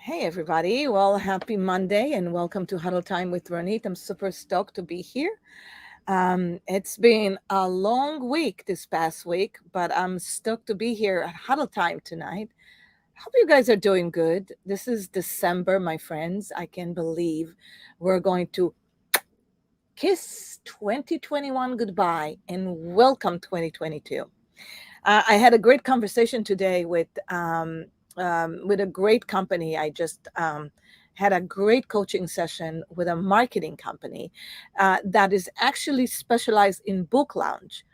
Hey, everybody. Well, happy Monday and welcome to Huddle Time with Ronit. I'm super stoked to be here. It's been a long week this past week, but I'm stoked to be here at Huddle Time tonight. Hope you guys are doing good. This is December, my friends. I can't believe we're going to kiss 2021 goodbye and welcome 2022. I had a great conversation today with a great company. I just had a great coaching session with a marketing company that is actually specialized in book lounge.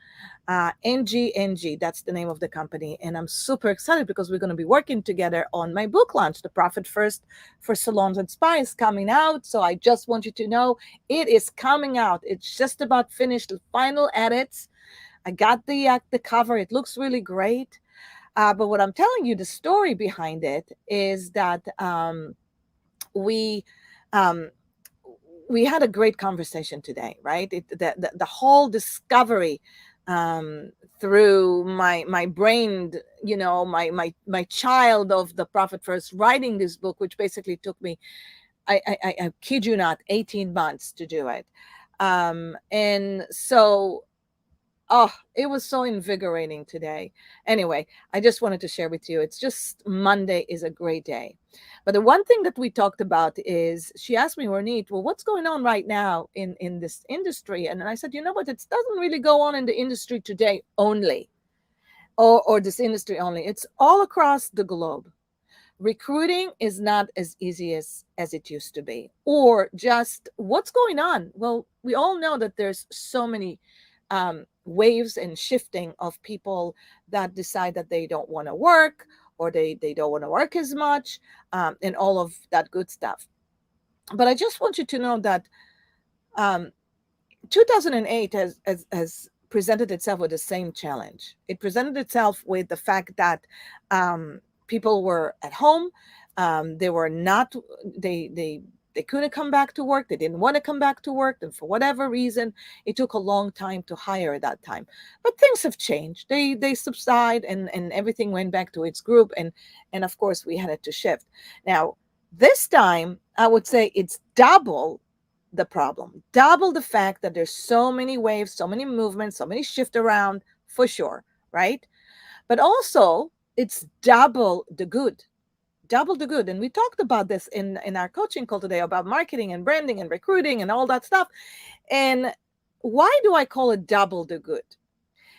NG, that's the name of the company. And I'm super excited because we're going to be working together on my book launch, The Profit First for Salons and Spas, coming out. So I just want you to know it is coming out. It's just about finished, the final edits. I got the cover. It looks really great. But what I'm telling you, the story behind it is that we um, we had a great conversation today, right? The whole discovery um, through my brain, my child of the Prophet First writing this book, which basically took me, I kid you not, 18 months to do it. And so Oh, it was so invigorating today. Anyway, I just wanted to share with you. It's just Monday is a great day. But the one thing that we talked about is she asked me, Ronit, well, what's going on right now in this industry? And I said, you know what? It doesn't really go on in the industry today only, or this industry only. It's all across the globe. Recruiting is not as easy as it used to be. Or just what's going on? Well, we all know that there's so many waves and shifting of people that decide that they don't want to work, or they don't want to work as much, and all of that good stuff. But I just want you to know that um, 2008 has presented itself with the same challenge. It presented itself with the fact that people were at home. They were not. They couldn't come back to work. They didn't want to come back to work, and for whatever reason, it took a long time to hire at that time. But things have changed. They subside, and everything went back to its group. And of course, we had it to shift. Now, this time, I would say it's double the problem. Double the fact that there's so many waves, so many movements, so many shift around, for sure, right? But also it's double the good. Double the good. And we talked about this in our coaching call today about marketing and branding and recruiting and all that stuff. And why do I call it double the good?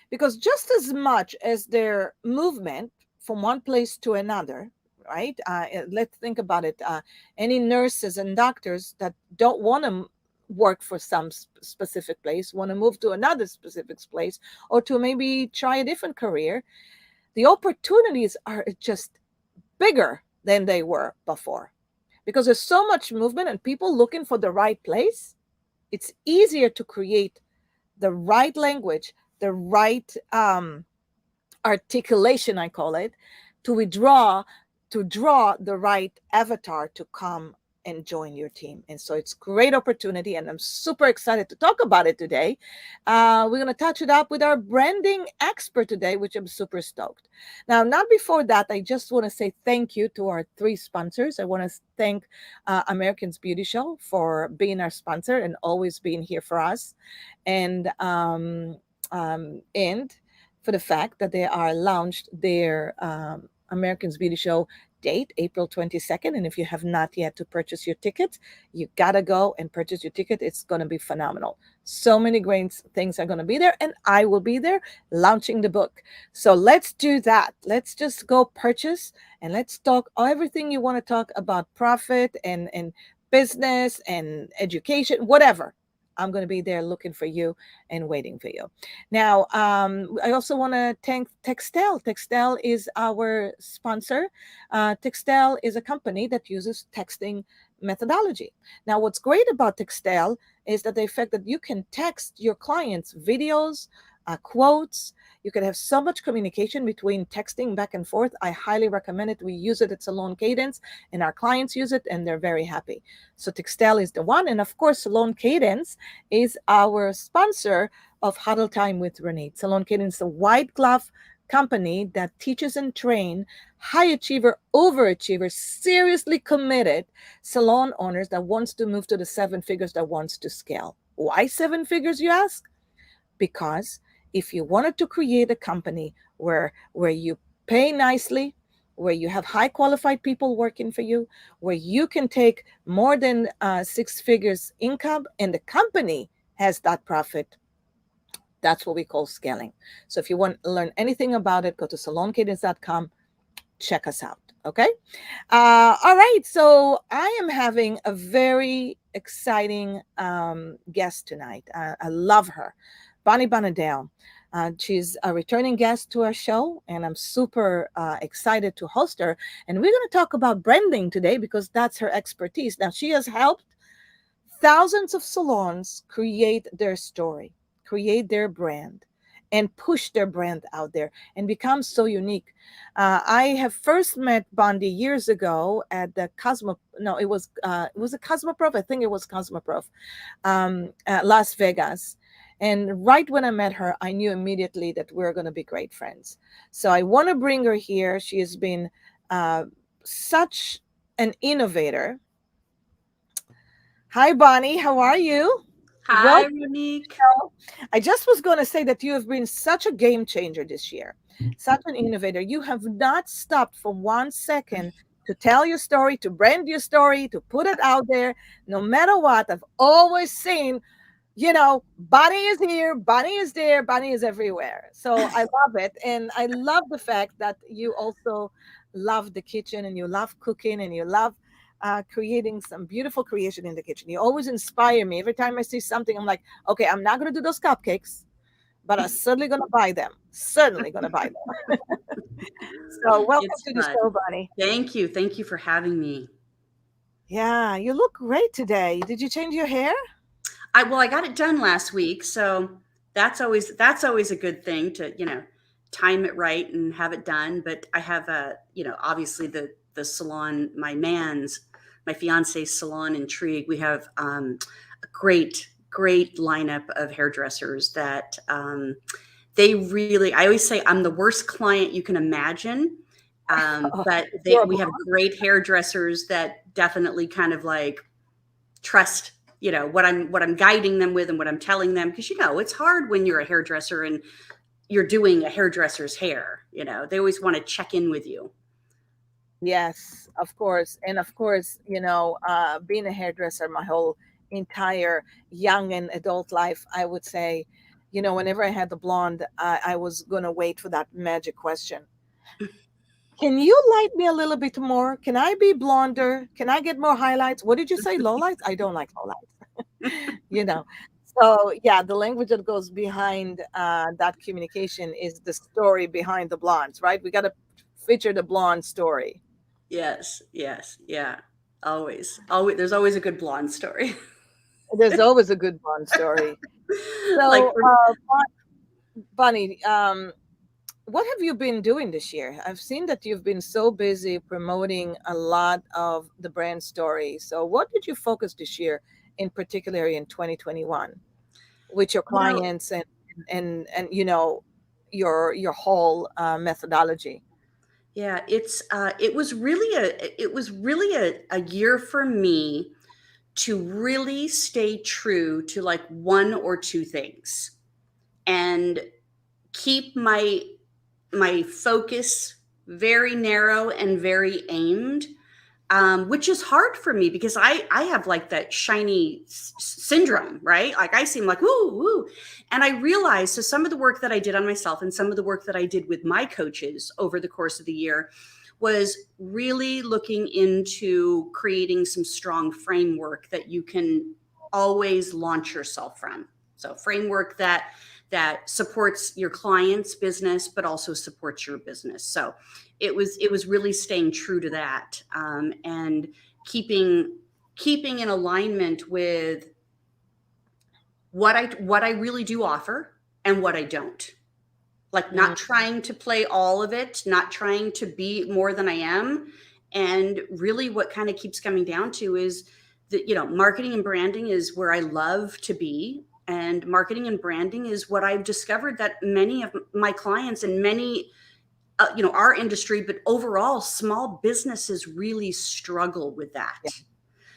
Because just as much as their movement from one place to another, right? Let's think about it. Any nurses and doctors that don't want to work for some specific place, want to move to another specific place, or to maybe try a different career, the opportunities are just bigger than they were before. Because there's so much movement and people looking for the right place, it's easier to create the right language, the right articulation, I call it, to draw the right avatar to come and join your team. And so it's great opportunity, and I'm super excited to talk about it today. We're going to touch it up with our branding expert today, which I'm super stoked. Now, not before that, I just want to say thank you to our three sponsors. I want to thank Americans Beauty Show for being our sponsor and always being here for us, and for the fact that they are launched their Americans Beauty Show date, April 22nd. And if you have not yet to purchase your ticket, you gotta go and purchase your ticket. It's gonna be phenomenal. So many great things are gonna be there, and I will be there launching the book. So let's do that. Let's just go purchase, and let's talk everything you want to talk about profit and business and education, whatever. I'm going to be there looking for you and waiting for you. Now, I also want to thank Textel. Textel is our sponsor. Textel is a company that uses texting methodology. Now, what's great about Textel is that the fact that you can text your clients videos, quotes. You can have so much communication between texting back and forth. I highly recommend it. We use it at Salon Cadence, and our clients use it, and they're very happy. So Textel is the one. And of course, Salon Cadence is our sponsor of Huddle Time with Ronit. Salon Cadence, a white glove company that teaches and train high achiever, overachiever, seriously committed salon owners that wants to move to the seven figures, that wants to scale. Why seven figures, you ask? Because if you wanted to create a company where you pay nicely, where you have high qualified people working for you, where you can take more than six figures income and the company has that profit, that's what we call scaling. So if you want to learn anything about it, go to saloncadence.com, check us out. Okay. All right. So I am having a very exciting guest tonight. I love her, Bonadeo. She's a returning guest to our show, and I'm super excited to host her. And we're going to talk about branding today because that's her expertise. Now, she has helped thousands of salons create their story, create their brand, and push their brand out there and become so unique. I have first met Bondi years ago at the Cosmo. No, it was a Cosmoprof. I think it was Cosmoprof, at Las Vegas. And right when I met her, I knew immediately that we're going to be great friends. So I want to bring her here. She has been such an innovator. Hi, Bonnie. How are you? Hi, Welcome. Monique. I just was going to say that you have been such a game changer this year, such an innovator. You have not stopped for 1 second to tell your story, to brand your story, to put it out there. No matter what, I've always seen, Bonnie is here, Bonnie is there, Bonnie is everywhere. So I love it. And I love the fact that you also love the kitchen and you love cooking and you love creating some beautiful creation in the kitchen. You always inspire me. Every time I see something, I'm like, okay, I'm not going to do those cupcakes, but I'm certainly going to buy them. Certainly going to buy them. So welcome It's to the fun. show, Bonnie. Thank you. Thank you for having me. Yeah, you look great today. Did you change your hair? I got it done last week, so that's always a good thing to, time it right and have it done. But I have obviously the salon, my fiance's salon Intrigue. We have a great lineup of hairdressers that they really, I always say I'm the worst client you can imagine. But If you're a we have great hairdressers that definitely kind of like trust, what I'm guiding them with and what I'm telling them. Because, it's hard when you're a hairdresser and you're doing a hairdresser's hair. They always want to check in with you. Yes, of course. And of course, being a hairdresser my whole entire young and adult life, I would say, whenever I had the blonde, I was going to wait for that magic question. Can you light me a little bit more? Can I be blonder? Can I get more highlights? What did you say? Lowlights? I don't like lowlights. you know. So, yeah, the language that goes behind that communication is the story behind the blondes, right? We got to feature the blonde story. Yes, yes, yeah. Always. There's always a good blonde story. There's always a good blonde story. Like So, Bonnie, what have you been doing this year? I've seen that you've been so busy promoting a lot of the brand story. So, what did you focus this year, in particular in 2021, with your you know, clients and your whole methodology? yeah, it was really a year for me to really stay true to like one or two things and keep my focus very narrow and very aimed, which is hard for me because I have like that shiny syndrome, right? Like I seem like woo woo, and I realized, so some of the work that I did on myself and some of the work that I did with my coaches over the course of the year was really looking into creating some strong framework that you can always launch yourself from. So framework that supports your client's business but also supports your business. So it was really staying true to that, and keeping in alignment with what I really do offer and what I don't. Like Mm, not trying to play all of it, not trying to be more than I am. And really what kind of keeps coming down to is that, marketing and branding is where I love to be. and marketing and branding is what I've discovered that many of my clients and many our industry, but overall small businesses really struggle with Yeah. that.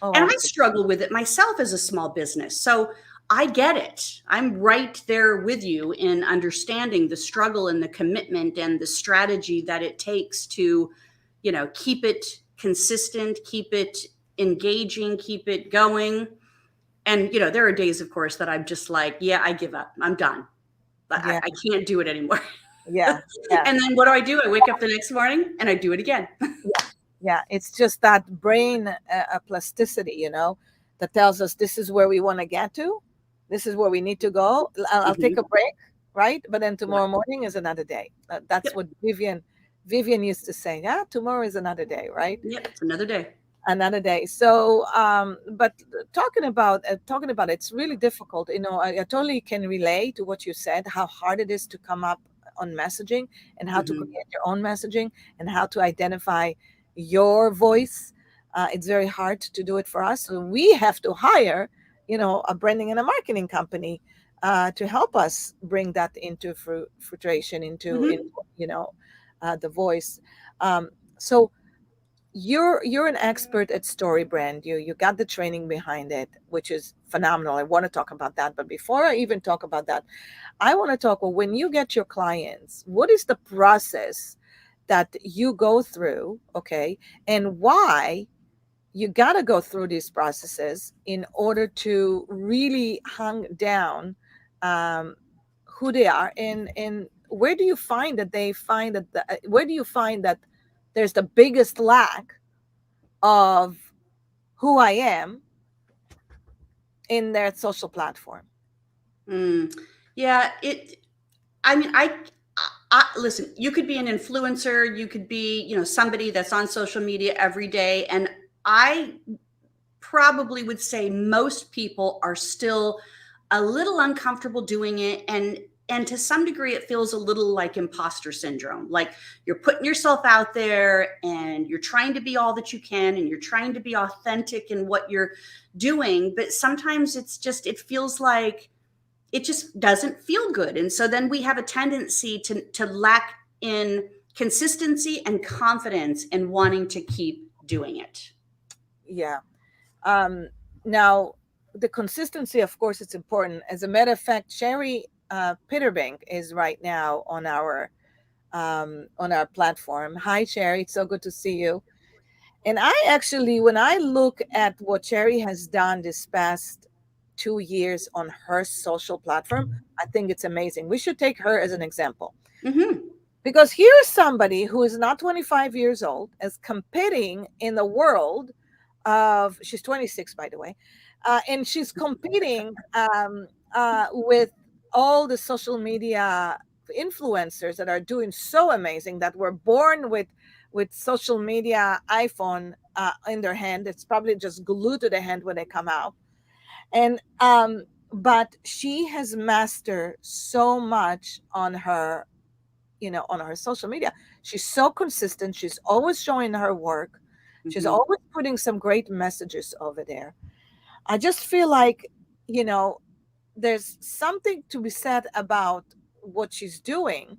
Oh, And I absolutely. struggle with it myself as a small business. So I get it. I'm right there with you in understanding the struggle and the commitment and the strategy that it takes to, keep it consistent, keep it engaging, keep it going. And, there are days, of course, that I'm just like, yeah, I give up. I'm done. Yeah. I can't do it anymore. Yeah. Yeah. And then what do? I wake up the next morning and I do it again. Yeah. Yeah. It's just that brain plasticity, that tells us this is where we want to get to. This is where we need to go. I'll take a Mhm. break, right? But then Yeah. tomorrow morning is another day. That's Yep. what Vivian used to say. Yeah, tomorrow is another day, right? Yep. It's another day. Another day. So but talking about it's really difficult. I totally can relate to what you said, how hard it is to come up on messaging and how to Hmm. create your own messaging and how to identify your voice. It's very hard to do it for us, so we have to hire a branding and a marketing company to help us bring that into fruition, into Hmm. the voice. So you're an expert at story brand. You got the training behind it, which is phenomenal. I want to talk about that, but before I even talk about that, I want to talk, well, when you get your clients, what is the process that you go through, okay, and why you got to go through these processes in order to really hang down um, who they are, and where do you find that where do you find that there's the biggest lack of who I am in their social platform. Mm. Yeah. I mean, listen. You could be an influencer. You could be, somebody that's on social media every day, and I probably would say most people are still a little uncomfortable doing it, and to some degree it feels a little like imposter syndrome, like you're putting yourself out there and you're trying to be all that you can and you're trying to be authentic in what you're doing, but sometimes it feels like it just doesn't feel good, and so then we have a tendency to lack in consistency and confidence in wanting to keep doing it. Yeah. Um, Now, the consistency, of course, it's important. As a matter of fact, Sherry Pitterbank is right now on our platform. Hi, Sherry. It's so good to see you. And I actually, when I look at what Sherry has done this past 2 years on her social platform, I think it's amazing. We should take her as an example. Hmm. Because here's somebody who is not 25 years old, is competing in the world of, she's 26, by the way, and she's competing with all the social media influencers that are doing so amazing, that were born with social media iPhone in their hand. It's probably just glued to the hand when they come out. And but she has mastered so much on her social media. She's so consistent. She's always showing her work. She's Hmm. always putting some great messages over there. I just feel like, you know, there's something to be said about what she's doing.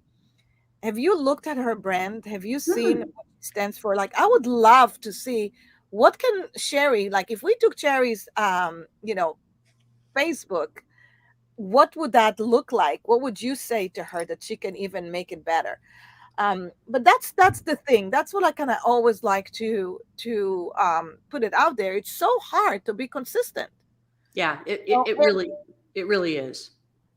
Have you looked at her brand? Have you seen Mm. what she stands for? Like, I would love to see what can Sherry, like if we took Sherry's Facebook, what would that look like? What would you say to her that she can even make it better? But that's the thing. That's what I kind of always like to put it out there. It's so hard to be consistent. Yeah, You it really is.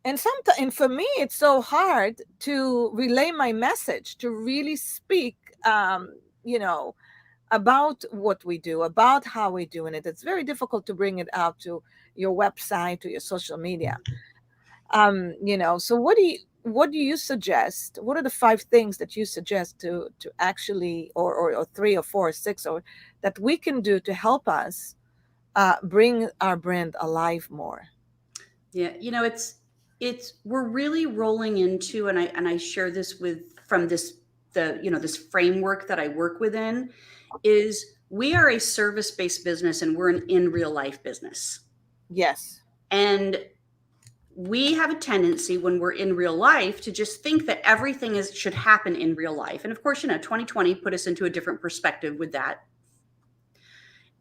and sometimes, and for me, it's so hard to relay my message, to really speak, you know, about what we do, about how we're doing it. It's very difficult to bring it out to your website, to your social media. So what do you suggest? What are the 5 things that you suggest to actually, or 3 or 4 or 6, or that we can do to help us bring our brand alive more? Yeah, it's we're really rolling into, and I share this with from this framework that I work within, is we are a service-based business and we're an in real life business. Yes. And we have a tendency when we're in real life to just think that everything should happen in real life. And of course, 2020 put us into a different perspective with that.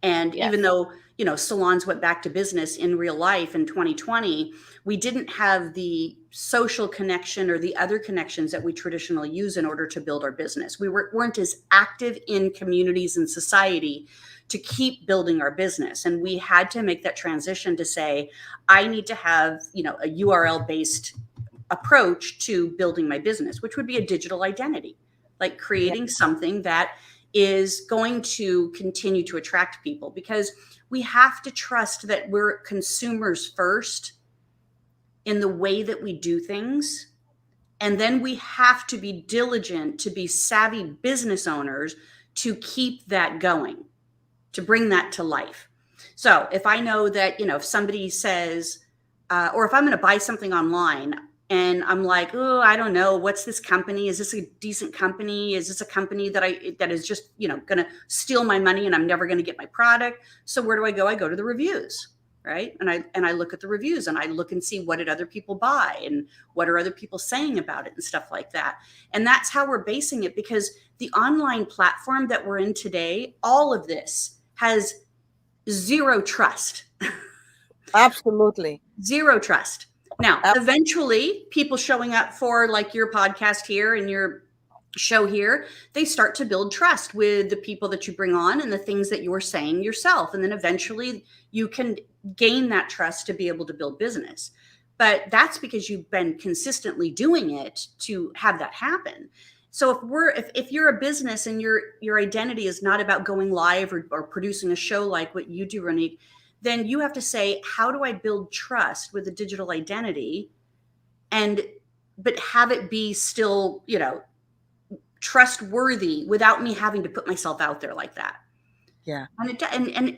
And even Yes. though, salons went back to business in real life in 2020, we didn't have the social connection or the other connections that we traditionally use in order to build our business. We weren't as active in communities and society to keep building our business. And we had to make that transition to say, I need to have, a URL based approach to building my business, which would be a digital identity, like Yeah. creating something that is going to continue to attract people, because we have to trust that we're consumers first in the way that we do things. And then we have to be diligent to be savvy business owners to keep that going, to bring that to life. So if I know that, if somebody says, or if I'm going to buy something online and I'm like, oh, I don't know, what's this company? Is this a decent company? Is this a company that is just, going to steal my money and I'm never going to get my product? So where do I go? I go to the reviews, right? And I look at the reviews and I look and see, what did other people buy and what are other people saying about it and stuff like that. And that's how we're basing it, because the online platform that we're in today, all of this has zero trust. Absolutely. Zero trust. Now, Ab- eventually, people showing up for like your podcast here and your show here, they start to build trust with the people that you bring on and the things that you're saying yourself. And then eventually you can gain that trust to be able to build business. But that's because you've been consistently doing it to have that happen. So if you're a business and your identity is not about going live or producing a show like what you do, Ronit, then you have to say, how do I build trust with a digital identity, but have it be still, trustworthy without me having to put myself out there like that. yeah. And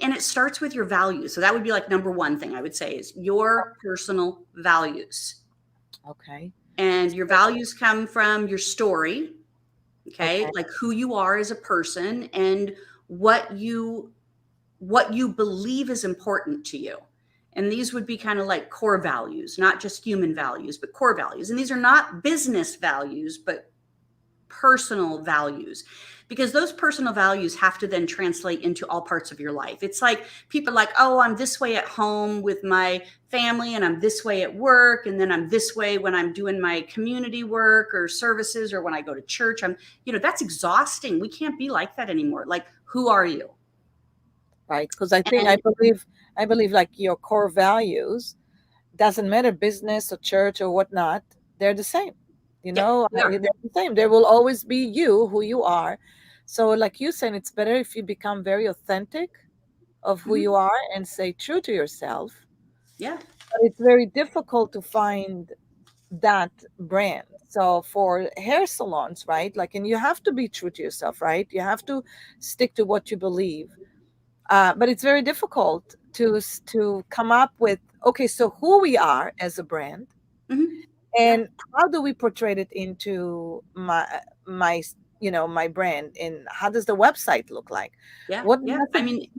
it starts with your values. So that would be like number one thing I would say is your personal values. Okay. And your values come from your story, okay? Okay. Like who you are as a person and what you believe is important to you. And these would be kind of like core values, not just human values, but core values. And these are not business values, but personal values, because those personal values have to then translate into all parts of your life. It's like people are like, oh, I'm this way at home with my family and I'm this way at work. And then I'm this way when I'm doing my community work or services or when I go to church. That's exhausting. We can't be like that anymore. Like, who are you? Right. Because I think And I believe like your core values doesn't matter business or church or whatnot, they're the same. yeah, we are. They're the same. There will always be you, who you are. So, like you said, it's better if you become very authentic of who you Mhm. are and stay true to yourself. Yeah. But it's very difficult to find that brand. So for hair salons, right? Like, and you have to be true to yourself, right? You have to stick to what you believe. But it's very difficult to come up with, okay, so who we are as a brand, Hmm. Yeah. and how do we portray it into my my brand, and how does the website look like, Yeah. what Yeah. I message mean,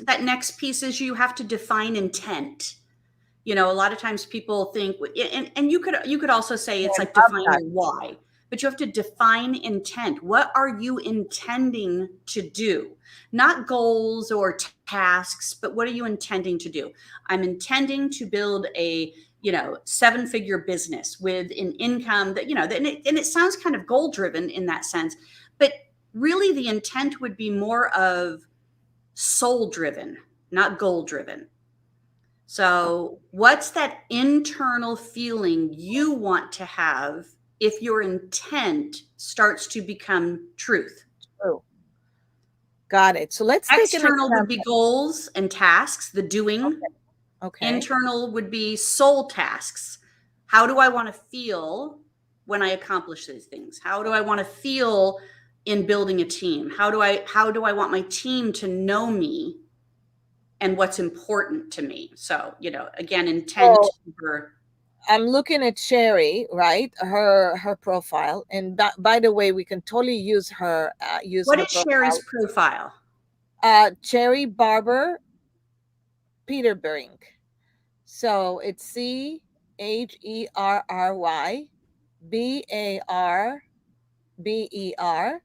that next piece is you have to define intent. A lot of times people think, and you could also say it's I like love define that. your why, but you have to define intent. What are you intending to do? Not goals or tasks, but what are you intending to do? I'm intending to build a, 7-figure business with an income that, and it sounds kind of goal driven in that sense, but really the intent would be more of soul driven, not goal driven. So, what's that internal feeling you want to have if your intent starts to become truth? Oh, got it. So let's take an External would be example. goals and tasks, the doing. Okay. Okay. Internal would be soul tasks. How do I want to feel when I accomplish these things? How do I want to feel in building a team? How do I want my team to know me and what's important to me? So, again, intent So for. I'm looking at Sherry, right? Her profile, and by the way, we can totally use What her is Sherry's profile. profile? Cherry Barber Peterbrink. So it's C. HerrbyBarber Did you want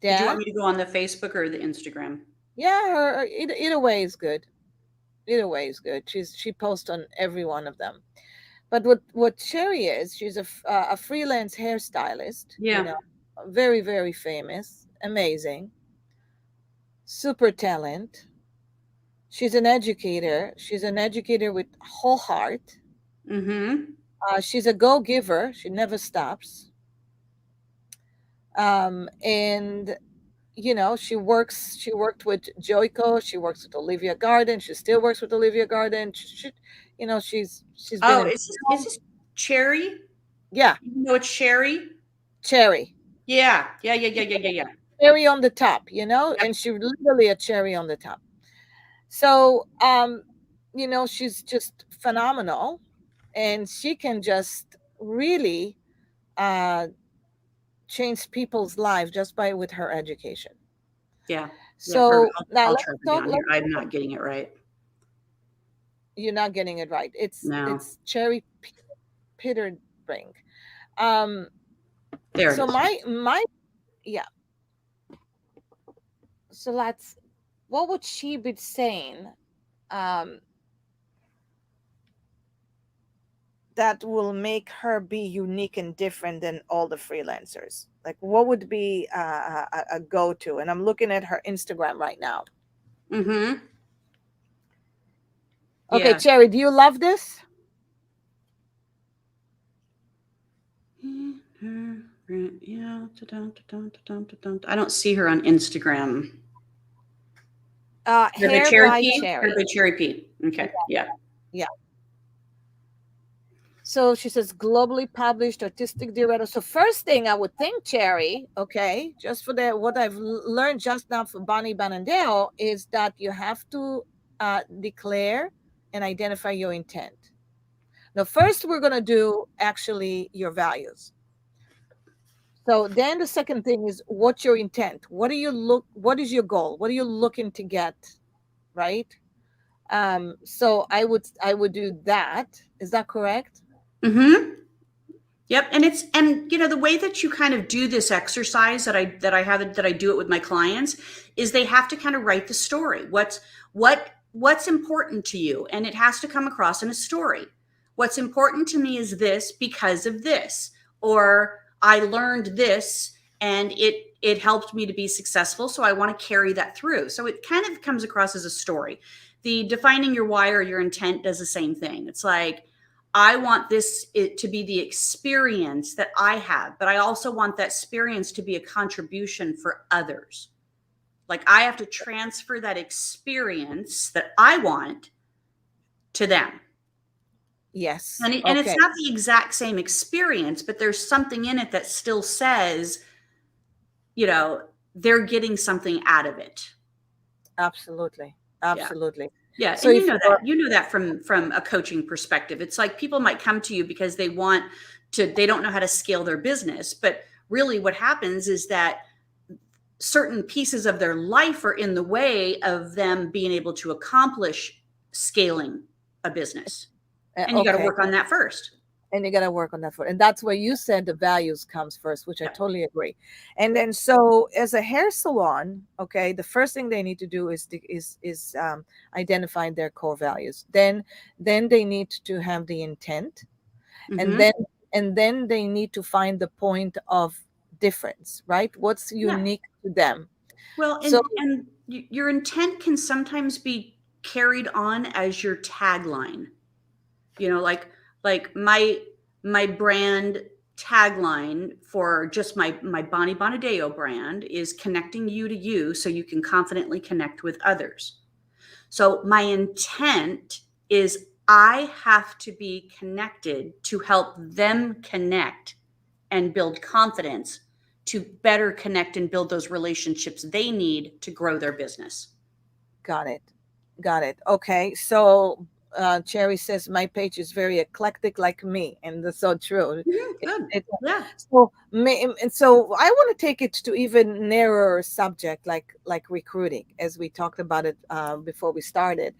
dash. me to go on the Facebook or the Instagram? Yeah, either way is good. Either way is good. She posts on every one of them. But what Sherry is, she's a freelance hairstylist. You Yeah. know, very very famous, amazing, super talent. She's an educator. She's an educator with whole heart. Mm-hmm. She's a go giver. She never stops. And she works. She worked with Joico. She works with Olivia Garden. She still works with Olivia Garden. She's been Oh, in is this Cherry? yeah, You know it's Sherry? cherry. Yeah. Yeah, yeah, yeah, yeah, yeah, yeah. Cherry on the top, Yep. and she literally a cherry on the top. So, she's just phenomenal, and she can just really uh, change people's lives just by with her education. Yeah. Yeah. Perfect. So now I'll let's track her talk. down here. I'm not getting it right. You're not getting it right. It's No. it's cherry Peter Brink. Um, There it so is. my yeah. So let's. What would she be saying? Um, that will make her be unique and different than all the freelancers? Like, what would be a go-to? And I'm looking at her Instagram right now. Mm-hmm. Okay, Yeah. Cherry, do you love this? Yeah. I don't see her on Instagram. Hair by Hair by Cherry Pea? Hair Cherry. by Cherry Pea. Okay. Yeah. Yeah. So she says globally published artistic director. So first thing I would think, Cherry, okay, just for the what I've learned just now from Bonnie Bonadeo is that you have to declare and identify your intent. Now, first we're gonna do actually your values. So then the second thing is what's your intent? What is your goal? What are you looking to get? Right? So I would do that. Is that correct? Mm-hmm. Yep, and the way that you kind of do this exercise that I do it with my clients is they have to kind of write the story. What's important to you, and it has to come across in a story. What's important to me is this because of this, or I learned this and it helped me to be successful, so I want to carry that through. So it kind of comes across as a story. The defining your why or your intent does the same thing. It's like I want it to be the experience that I have, but I also want that experience to be a contribution for others. Like I have to transfer that experience that I want to them. Yes. And it's Okay. not the exact same experience, but there's something in it that still says, they're getting something out of it. Absolutely. Yeah. Absolutely. Yeah, So and if you know that from a coaching perspective. It's like people might come to you because they don't know how to scale their business, but really what happens is that certain pieces of their life are in the way of them being able to accomplish scaling a business. And you got to okay, work on that first. and you got to work on that for, and that's where you said the values comes first, which I Yeah. totally agree. And then so as a hair salon, okay, the first thing they need to do is identify their core values. Then they need to have the intent, and Mm-hmm. then they need to find the point of difference, right? What's Yeah. unique to them. Well, So and your intent can sometimes be carried on as your tagline. Like my brand tagline for just my Bonnie Bonadeo brand is connecting you to you so you can confidently connect with others. So my intent is I have to be connected to help them connect and build confidence to better connect and build those relationships they need to grow their business. got it. Okay. So Cherry says my page is very eclectic, like me, and that's so true. Mhm, good. It, Yeah. so, and so I want to take it to even narrower subject, like recruiting, as we talked about it before we started.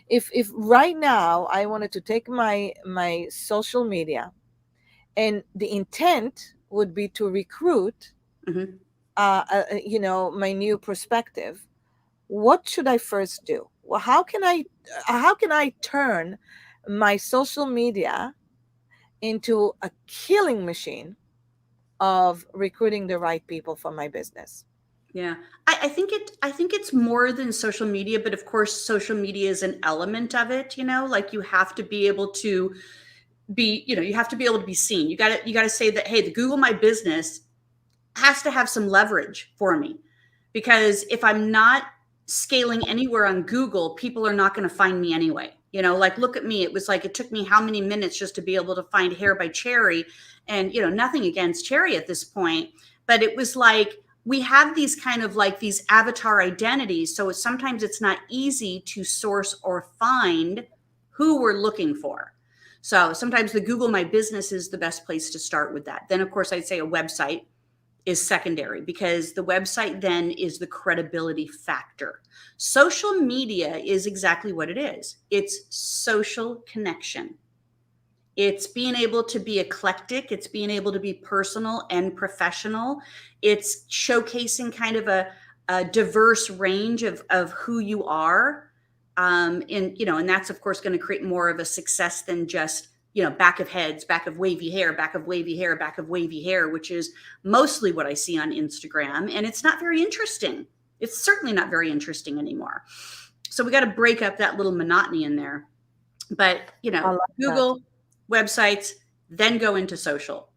If right now I wanted to take my social media, and the intent would be to recruit, Hmm. my new perspective, what should I first do? Well, how can I turn my social media into a killing machine of recruiting the right people for my business? Yeah. I think it's more than social media, but of course social media is an element of it, like you have to be able to you have to be able to be seen. You got to say that, hey, the Google My Business has to have some leverage for me, because if I'm not scaling anywhere on Google, people are not going to find me anyway. Like, look at me. It was like it took me how many minutes just to be able to find Hair by Cherry, and nothing against Cherry at this point, but it was like we have these kind of like these avatar identities, so sometimes it's not easy to source or find who we're looking for. So sometimes the Google My Business is the best place to start with that. Then of course I'd say a website is secondary, because the website then is the credibility factor. Social media is exactly what it is. It's social connection. It's being able to be eclectic. It's being able to be personal and professional. It's showcasing kind of a diverse range of who you are. And that's of course going to create more of a success than just, back of heads, back of wavy hair, back of wavy hair, back of wavy hair, which is mostly what I see on Instagram. And it's not very interesting. It's certainly not very interesting anymore. So we got to break up that little monotony in there. But, I like that. Google, websites, then go into social.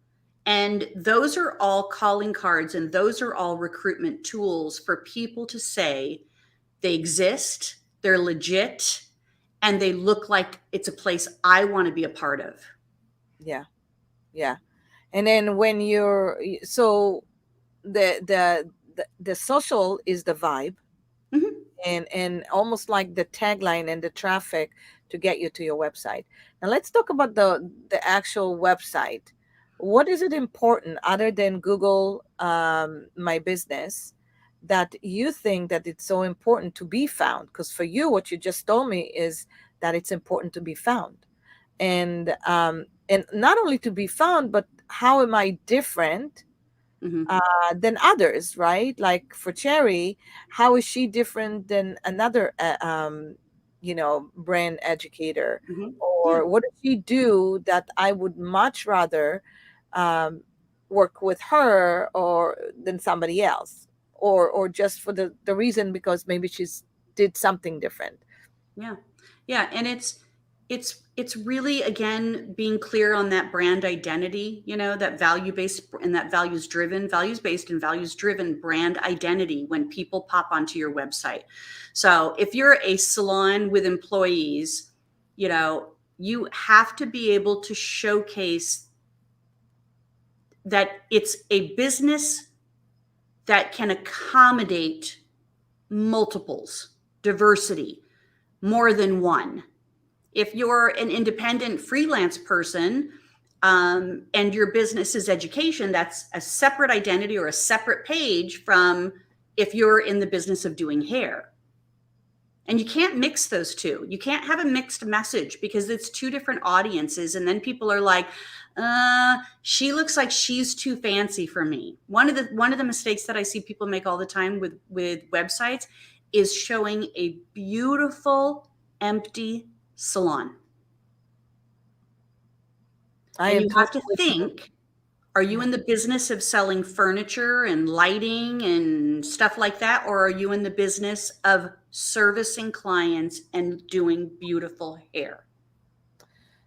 And those are all calling cards, and those are all recruitment tools for people to say they exist, they're legit, and they look like it's a place I want to be a part of. Yeah, yeah. And then when so the social is the vibe, Hmm. and almost like the tagline and the traffic to get you to your website. Now let's talk about the actual website. What is it important other than Google My Business that you think that it's so important to be found? Because for you, what you just told me is that it's important to be found, and not only to be found, but how am I different Hmm. than others, right? Like for Cherry, how is she different than another, brand educator? Hmm. Yeah. Or what does she do that I would much rather um, work with her or than somebody else? Or just for the reason because maybe she's did something different. Yeah. Yeah, and it's really, again, being clear on that brand identity, that value based and that values based and values driven brand identity when people pop onto your website. So, if you're a salon with employees, you have to be able to showcase that it's a business that can accommodate multiples, diversity, more than one. If you're an independent freelance person, and your business is education, that's a separate identity or a separate page from if you're in the business of doing hair. And you can't mix those two. You can't have a mixed message, because it's two different audiences. And then people are like, she looks like she's too fancy for me. One of the mistakes that I see people make all the time with websites is showing a beautiful empty salon. I And am you totally have to with you. think, are you Yeah. in the business of selling furniture and lighting and stuff like that? Or are you in the business of servicing clients and doing beautiful hair?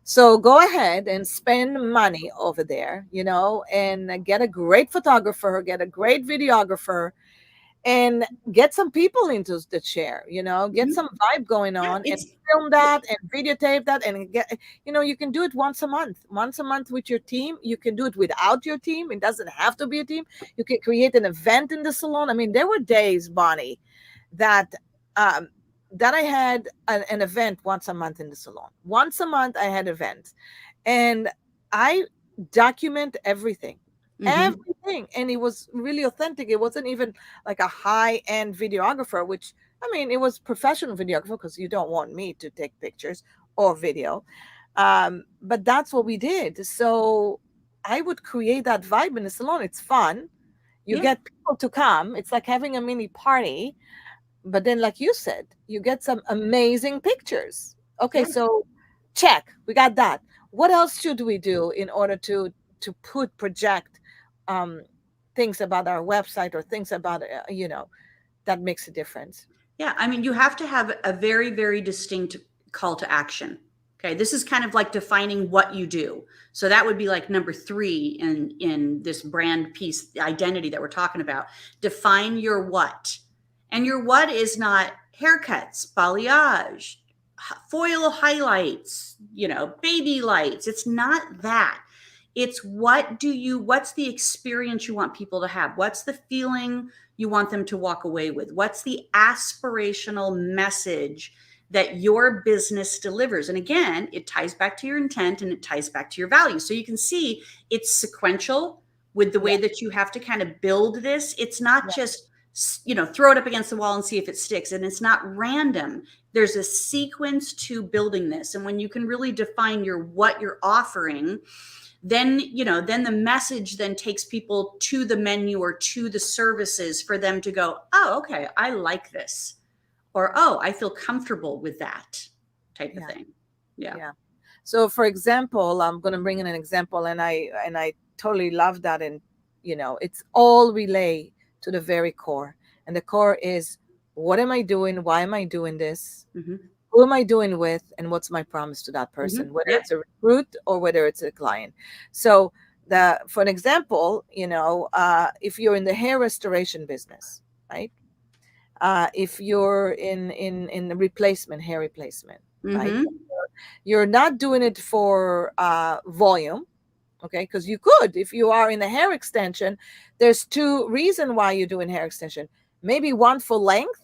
So go ahead and spend money over there, and get a great photographer, get a great videographer, and get some people into the chair, get Mhm. some vibe going Yeah, on, and film that and videotape that, and you can do it once a month with your team. You can do it without your team. It doesn't have to be a team. You can create an event in the salon. I mean, there were days, Bonnie, that um, then I had an event once a month in the salon. Once a month, I had events, and I document everything, Mm-hmm. everything, and it was really authentic. It wasn't even like a high end videographer, which I mean, it was professional videographer because you don't want me to take pictures or video, but that's what we did. So I would create that vibe in the salon. It's fun. You Yeah. get people to come. It's like having a mini party, but then like you said, you get some amazing pictures. Okay, Yeah. so check, we got that. What else should we do in order to put project um things about our website or things about that makes a difference? Yeah, I mean, you have to have a very, very distinct call to action. Okay, this is kind of like defining what you do. So that would be like number three in this brand piece, the identity that we're talking about. Define your what, and your what is not haircuts, balayage, foil highlights, baby lights. It's not that. It's what's the experience you want people to have? What's the feeling you want them to walk away with? What's the aspirational message that your business delivers? And again, it ties back to your intent and it ties back to your values. So you can see it's sequential with the Yeah, way that you have to kind of build this. It's not yeah, just, throw it up against the wall and see if it sticks. And it's not random. There's a sequence to building this. And when you can really define what you're offering, then the message then takes people to the menu or to the services for them to go, oh, okay, I like this, or oh, I feel comfortable with that type of yeah, thing. Yeah. yeah. So for example, I'm going to bring in an example, and I totally love that. And it's all relay to the very core, and the core is, what am I doing, why am I doing this, Mm-hmm. who am I doing with, and what's my promise to that Mm-hmm. person, whether Yep. it's a recruit or whether it's a client. So for an example, if you're in the hair restoration business, right? If you're in the replacement, hair replacement, right? Mm-hmm. You're not doing it for volume, okay? Because you could, if you are in the hair extension, there's two reasons why you're doing hair extension. Maybe one for length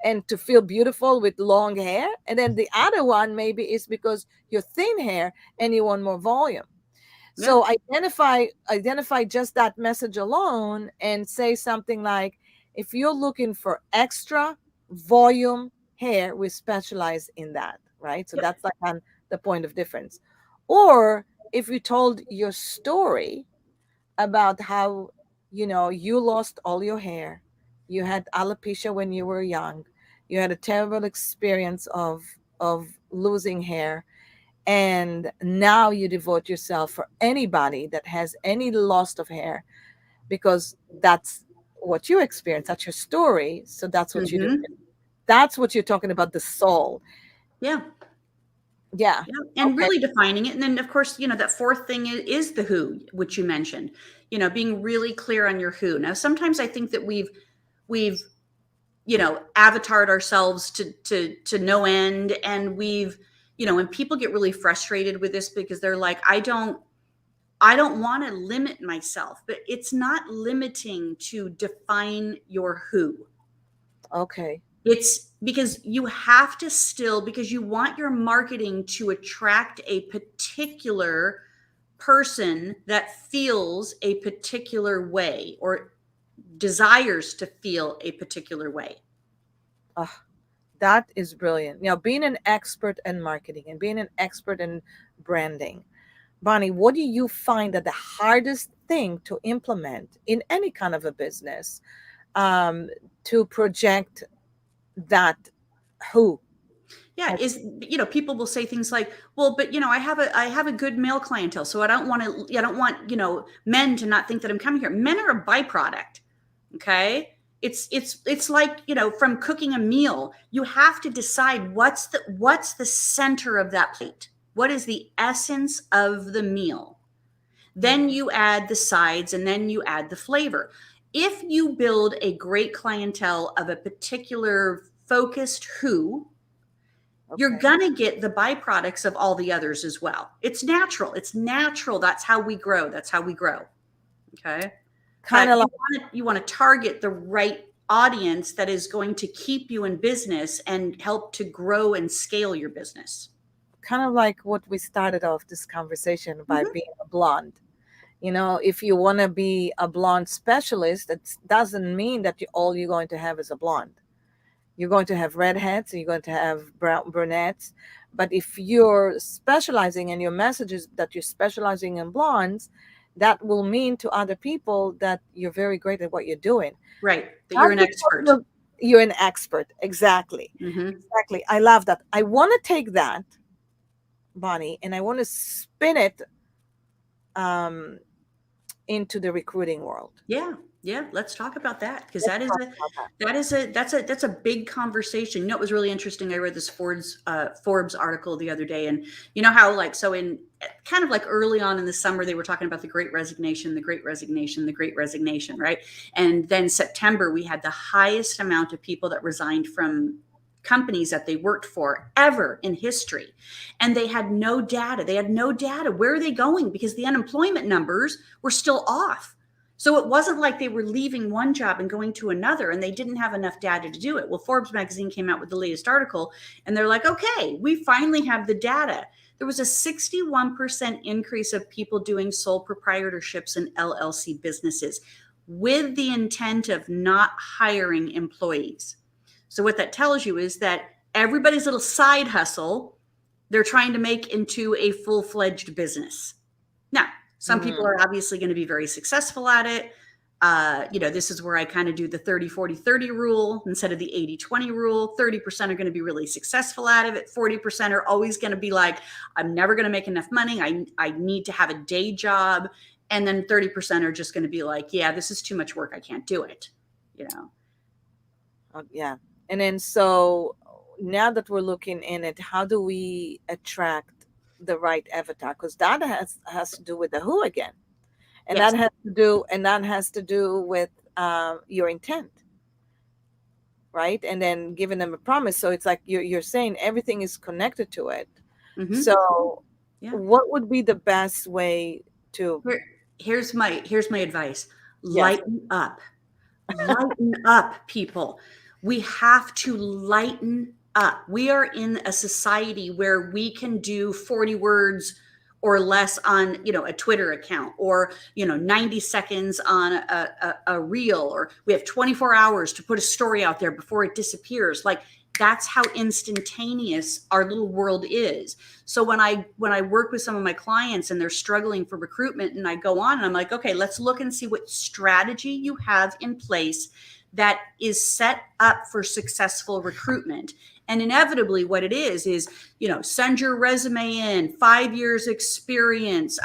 and to feel beautiful with long hair, and then the other one maybe is because you're thin hair and you want more volume. Yeah. So identify just that message alone and say something like, if you're looking for extra volume hair, we specialize in that, right? So Yep. that's like on the point of difference. Or if you told your story about how you lost all your hair, you had alopecia when you were young, you had a terrible experience of losing hair, and now you devote yourself for anybody that has any loss of hair, because that's what you experience, that's your story, so that's what you do. Mm-hmm. That's what you're talking about, the soul. Yeah. Yeah. Yeah. And Okay. really defining it. And then, of course, that fourth thing is the who, which you mentioned, being really clear on your who. Now, sometimes I think that we've avatared ourselves to no end, and and people get really frustrated with this because they're like, I don't want to limit myself, but it's not limiting to define your who. Okay. It's because you have to still, because you want your marketing to attract a particular person that feels a particular way or desires to feel a particular way. Ah, that is brilliant. Being an expert in marketing and being an expert in branding, Bonnie, what do you find that the hardest thing to implement in any kind of a business, um, to project that who? Yeah, Like, is people will say things like, well, but I have a good male clientele, so I don't want men to not think that I'm coming here. Men are a byproduct. Okay. It's like, from cooking a meal, you have to decide what's the center of that plate. What is the essence of the meal? Then mm, you add the sides and then you add the flavor. If you build a great clientele of a particular focused who, you're okay. going to get the byproducts of all the others as well. It's natural. It's natural. That's how we grow. Okay. Kind But of you like, want to target the right audience that is going to keep you in business and help to grow and scale your business. Kind of like what we started off this conversation by Mhm. being a blonde. If you want to be a blonde specialist, it doesn't mean that all you're going to have is a blonde. You're going to have redheads, you're going to have brunettes. But if you're specializing in your messages that you're specializing in blondes, that will mean to other people that you're very great at what you're doing. Right. That you're Not an because expert. you're an expert. Exactly. Hmm. Exactly. I love that. I want to take that, Bonnie, and I want to spin it um, into the recruiting world. Yeah, yeah. Let's talk about that because Let's talk about that. that's a big conversation. You know, it was really interesting. I read this Forbes article the other day, and you know how like so in kind of like early on in the summer they were talking about the Great Resignation, the Great Resignation, the Great Resignation, right? And then September we had the highest amount of people that resigned from companies that they worked for ever in history, and they had no data. They had no data. Where are they going? Because the unemployment numbers were still off. So it wasn't like they were leaving one job and going to another and they didn't have enough data to do it. Well, Forbes magazine came out with the latest article and they're like, okay, we finally have the data. There was a 61% increase of people doing sole proprietorships and LLC businesses with the intent of not hiring employees. So what that tells you is that everybody's little side hustle, they're trying to make into a full-fledged business. Now, some people Mm. are obviously going to be very successful at it. This is where I kind of do the 30-40-30 rule instead of the 80-20 rule. 30% are going to be really successful out of it. 40% are always going to be like, I'm never going to make enough money. I need to have a day job. And then 30% are just going to be like, yeah, this is too much work. I can't do it. You know? Yeah. And then so now that we're looking in it, how do we attract the right avatar? Because that has to do with the who again. And Yes. that has to do with your intent, right? And then giving them a promise. So it's like you're saying everything is connected to it. Hmm. So Yeah. what would be the best way to? Here, here's my advice. Yes. Lighten up. Lighten up, people. We have to lighten up. We are in a society where we can do 40 words or less on, a Twitter account, or 90 seconds on a reel, or we have 24 hours to put a story out there before it disappears. Like, that's how instantaneous our little world is. So when I work with some of my clients and they're struggling for recruitment, and I go on and I'm like, okay, let's look and see what strategy you have in place that is set up for successful recruitment. And inevitably what it is, send your resume in, 5 years experience,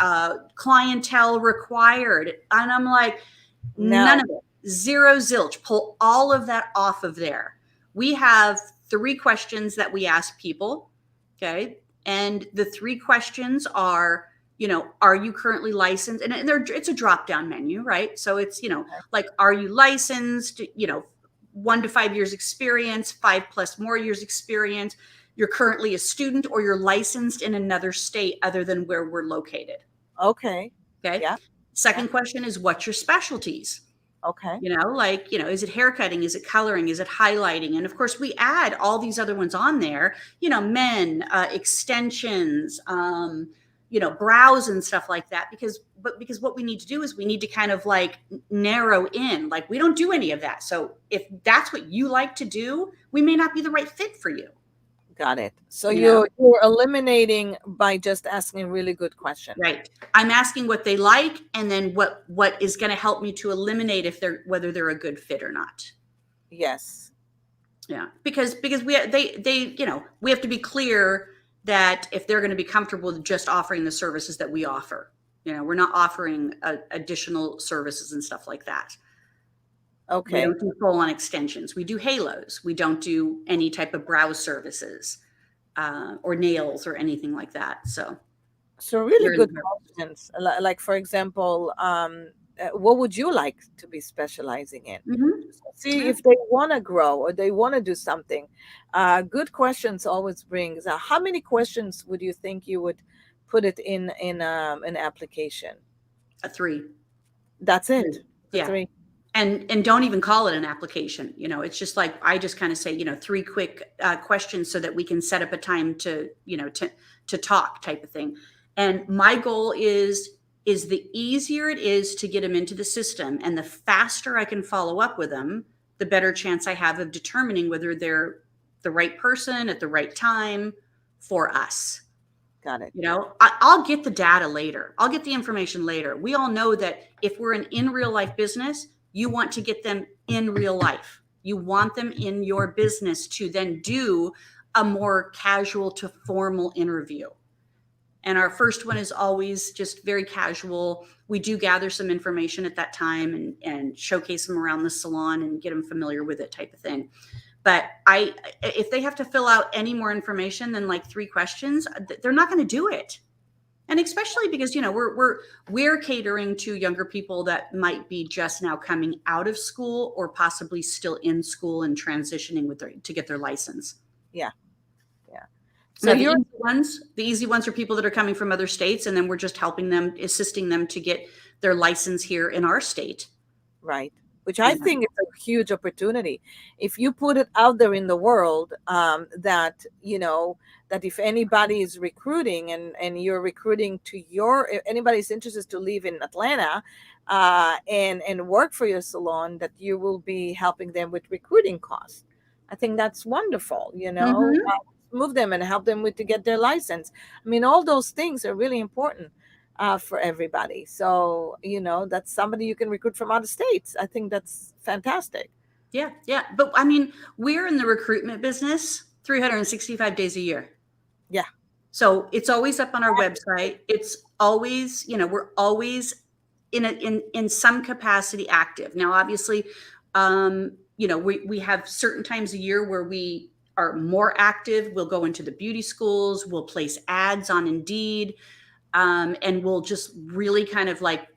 clientele required. And I'm like, none Now, of it, zero zilch, pull all of that off of there. We have 3 questions that we ask people. Okay. And the 3 questions are you currently licensed? And it's a drop down menu, right? So it's, like, are you licensed? 1 to 5 years experience, 5+ more years experience. You're currently a student, or you're licensed in another state other than where we're located. okay. Okay. Yeah. Yeah. Second question is, what's your specialties? Okay. Is it haircutting? Is it coloring? Is it highlighting? And of course, we add all these other ones on there, men, extensions, brows and stuff like that. Because what we need to do is we need to kind of like narrow in, like, we don't do any of that. So if that's what you like to do, we may not be the right fit for you. Got it. So You know, you're eliminating by just asking a really good question. right? I'm asking what they like, and then what is going to help me to eliminate whether they're a good fit or not. Yes. Yeah, because we have to be clear that if they're going to be comfortable with just offering the services that we offer, we're not offering additional services and stuff like that. We Okay. don't do full-on extensions. We do halos. We don't do any type of brow services, or nails or anything like that. So So really you're in good the questions. Like for example, what would you like to be specializing in? Mhm. See Yeah. if they want to grow or they want to do something. Good questions always brings. How many questions would you think you would put it in an application? A 3. That's it. 3. The Yeah. three. and don't even call it an application. It's just like, I just kind of say, 3 quick questions so that we can set up a time to, to talk, type of thing. And my goal is the easier it is to get them into the system, and the faster I can follow up with them, the better chance I have of determining whether they're the right person at the right time for us. Got it. I'll get the data later. I'll get the information later. We all know that if we're an in real life business, you want to get them in real life. You want them in your business to then do a more casual to formal interview. And our first one is always just very casual. We do gather some information at that time and showcase them around the salon and get them familiar with it, type of thing. But if they have to fill out any more information than like 3 questions, they're not going to do it. And especially because, we're catering to younger people that might be just now coming out of school, or possibly still in school and transitioning to get their license. Yeah. Yeah. So Now, you're the easy ones are people that are coming from other states, and then we're just helping them, assisting them to get their license here in our state. right, which I think is a huge opportunity. If you put it out there in the world, that, that if anybody is recruiting, and you're recruiting to if anybody's interested to live in Atlanta, and work for your salon, that you will be helping them with recruiting costs. I think that's wonderful, Mhm. move them and help them to get their license. I mean, all those things are really important, for everybody. So, that's somebody you can recruit from other states. I think that's fantastic. Yeah, yeah. But I mean, we're in the recruitment business 365 days a year. Yeah. So it's always up on our website. It's always, we're always in some capacity active. Now, obviously, we have certain times a year where we are more active. We'll go into the beauty schools, we'll place ads on Indeed, and we'll just really kind of like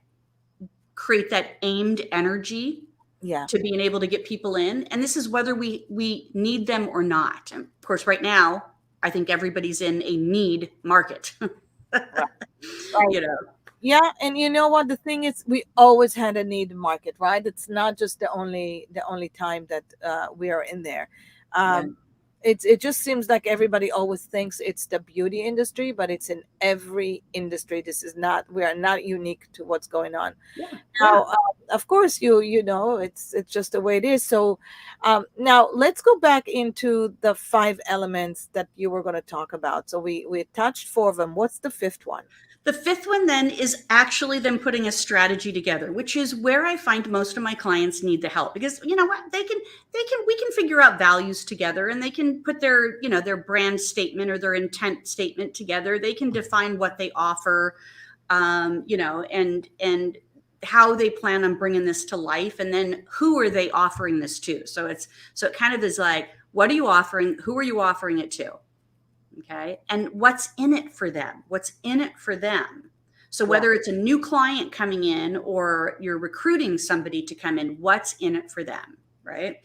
create that aimed energy Yeah. to being able to get people in. And this is whether we need them or not. And of course, right now, I think everybody's in a need market. Right. Right. you know, Yeah, and you know what? The thing is, we always had a need market, right? It's not just the only time that, we are in there. yeah, Um, it just seems like everybody always thinks it's the beauty industry, but it's in every industry. This is not We are not unique to what's going on yeah, yeah. now. Of course, it's just the way it is. So, now let's go back into the 5 elements that you were going to talk about. So we touched 4 of them. What's the fifth one? The fifth one then is actually them putting a strategy together, which is where I find most of my clients need the help, because you know what, we can figure out values together, and they can put their brand statement or their intent statement together. They can define what they offer, and how they plan on bringing this to life, and then who are they offering this to. So it kind of is like, what are you offering? Who are you offering it to? Okay. And what's in it for them? What's in it for them? So Yeah. whether it's a new client coming in or you're recruiting somebody to come in, what's in it for them? Right.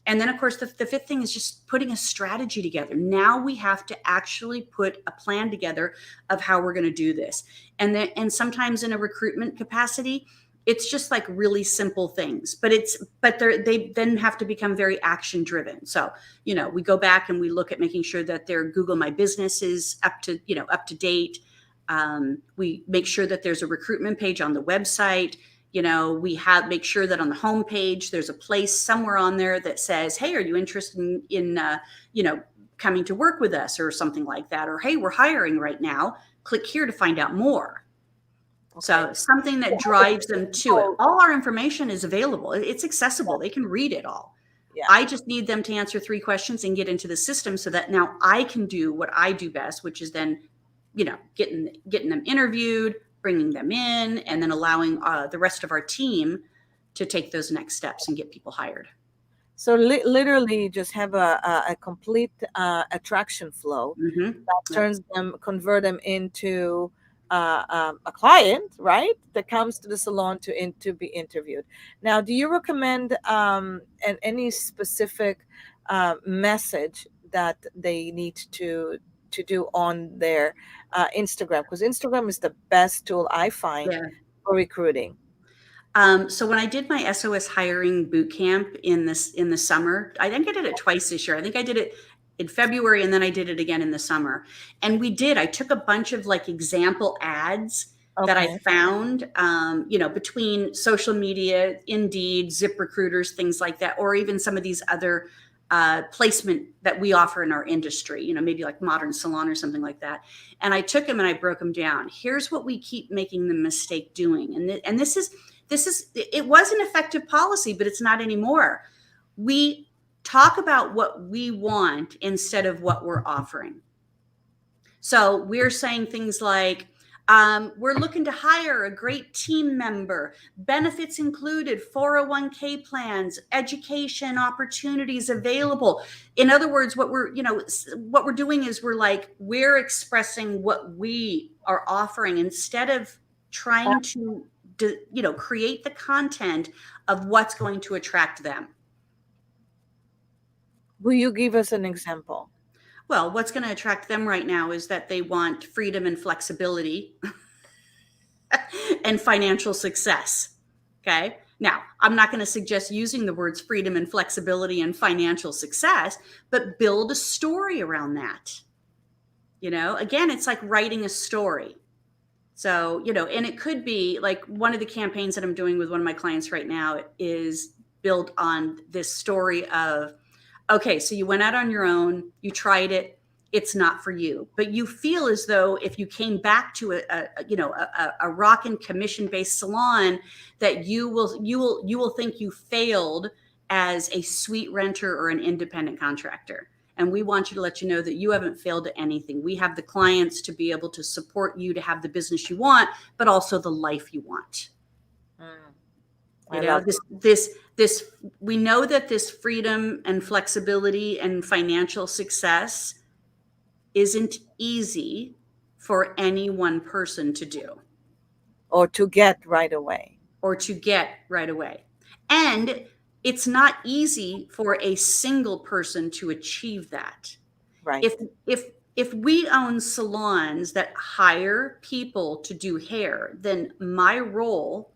And then, of course, the fifth thing is just putting a strategy together. Now we have to actually put a plan together of how we're going to do this. And sometimes in a recruitment capacity, it's just like really simple things, but they then have to become very action driven. So, we go back and we look at making sure that their Google My Business is up to date. We make sure that there's a recruitment page on the website. We make sure that on the home page, there's a place somewhere on there that says, hey, are you interested in coming to work with us, or something like that? Or, hey, we're hiring right now. Click here to find out more. So Okay. something that drives them to it. All our information is available. It's accessible. They can read it all. Yeah. I just need them to answer 3 questions and get into the system, so that now I can do what I do best, which is then, getting them interviewed, bringing them in, and then allowing the rest of our team to take those next steps and get people hired. So literally, just have a complete, attraction flow Mm-hmm. that convert them into, a client, right? That comes to the salon to be interviewed. Now, do you recommend, any specific, message that they need to do on their, Instagram? Because Instagram is the best tool I find Yeah. for recruiting. So when I did my SOS hiring boot camp in the summer, I think I did it twice this year. I think I did it in February and then I did it again in the summer. And I took a bunch of like example ads that I Okay. found, between social media, Indeed, ZipRecruiters, things like that, or even some of these other placement that we offer in our industry, maybe like Modern Salon or something like that. And I took them and I broke them down. Here's what we keep making the mistake doing. And it was an effective policy, but it's not anymore. We talk about what we want instead of what we're offering. So we're saying things like, we're looking to hire a great team member, benefits included, 401k plans, education opportunities available. In other words, what we're doing is we're expressing what we are offering instead of trying to create the content of what's going to attract them. Will you give us an example? Well, what's going to attract them right now is that they want freedom and flexibility and financial success. Okay. Now, I'm not going to suggest using the words freedom and flexibility and financial success, but build a story around that. Again, it's like writing a story. So, and it could be like one of the campaigns that I'm doing with one of my clients right now is built on this story of, okay, so you went out on your own, you tried it, it's not for you, but you feel as though if you came back to a rock and commission based salon, that you will think you failed as a suite renter or an independent contractor. And we want you to let you know that you haven't failed at anything. We have the clients to be able to support you to have the business you want, but also the life you want. I love This we know that this freedom and flexibility and financial success isn't easy for any one person to do or to get right away. And it's not easy for a single person to achieve that. Right. If we own salons that hire people to do hair, then my role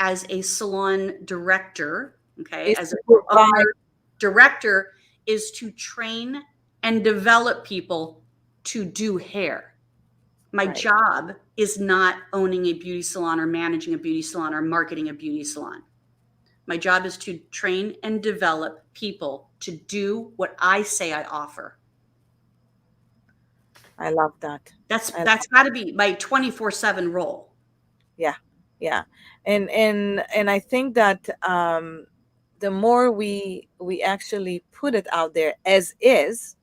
as a salon director, okay, Is as to a provide. owner director, is to train and develop people to do hair. My Right. job is not owning a beauty salon or managing a beauty salon or marketing a beauty salon. My job is to train and develop people to do what I say I offer. I love that. That's got to be my 24/7 role. Yeah, yeah, and I think that the more we actually put it out there as is,